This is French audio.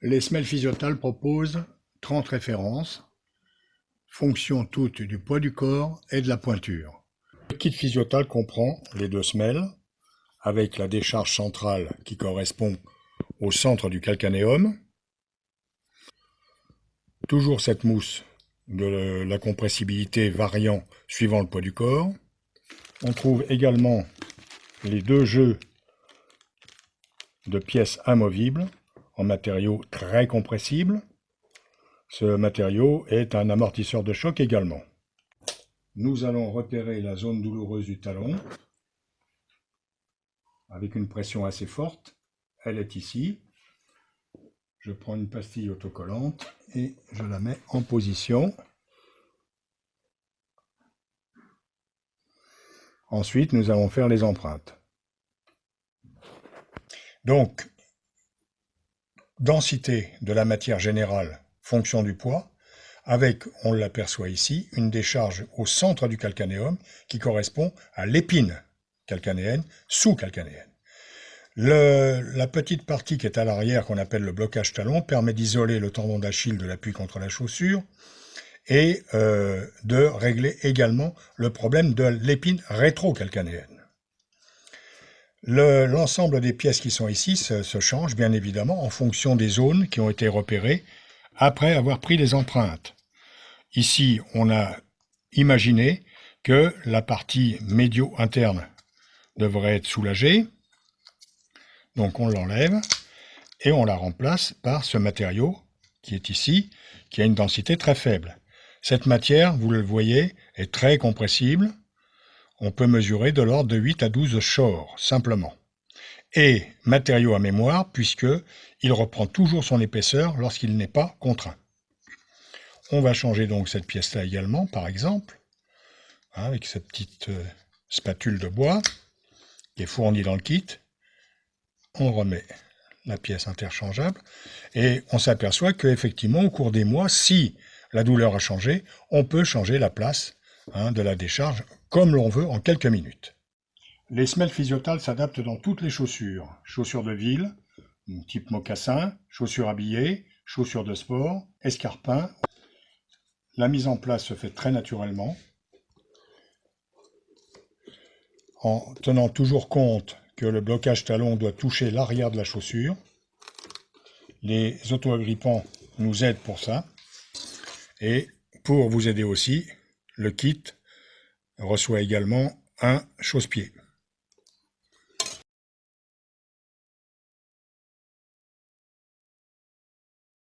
Les semelles Physiotal proposent 30 références, fonction toutes du poids du corps et de la pointure. Le kit Physiotal comprend les 2 semelles, avec la décharge centrale qui correspond au centre du calcanéum. Toujours cette mousse de la compressibilité variant suivant le poids du corps. On trouve également les 2 jeux de pièces amovibles en matériau très compressible. Ce matériau est un amortisseur de choc également. Nous allons repérer la zone douloureuse du talon avec une pression assez forte. Elle est ici. Je prends une pastille autocollante et je la mets en position. Ensuite, nous allons faire les empreintes. Donc, densité de la matière générale, fonction du poids, avec, on l'aperçoit ici, une décharge au centre du calcanéum qui correspond à l'épine calcanéenne, sous-calcanéenne. La petite partie qui est à l'arrière, qu'on appelle le blocage talon, permet d'isoler le tendon d'Achille de l'appui contre la chaussure et de régler également le problème de l'épine rétro-calcanéenne. L'ensemble des pièces qui sont ici se change bien évidemment en fonction des zones qui ont été repérées après avoir pris les empreintes. Ici, on a imaginé que la partie médio-interne devrait être soulagée. Donc on l'enlève et on la remplace par ce matériau qui est ici, qui a une densité très faible. Cette matière, vous le voyez, est très compressible. On peut mesurer de l'ordre de 8 à 12 shors, simplement. Et matériau à mémoire, puisqu'il reprend toujours son épaisseur lorsqu'il n'est pas contraint. On va changer donc cette pièce-là également, par exemple, avec cette petite spatule de bois qui est fournie dans le kit. On remet la pièce interchangeable et on s'aperçoit qu'effectivement, au cours des mois, si la douleur a changé, on peut changer la place de la décharge comme l'on veut en quelques minutes. Les semelles Physiotal s'adaptent dans toutes les chaussures. Chaussures de ville, type mocassin, chaussures habillées, chaussures de sport, escarpins. La mise en place se fait très naturellement, en tenant toujours compte que le blocage talon doit toucher l'arrière de la chaussure. Les auto-agrippants nous aident pour ça. Et pour vous aider aussi, le kit reçoit également un chausse-pied.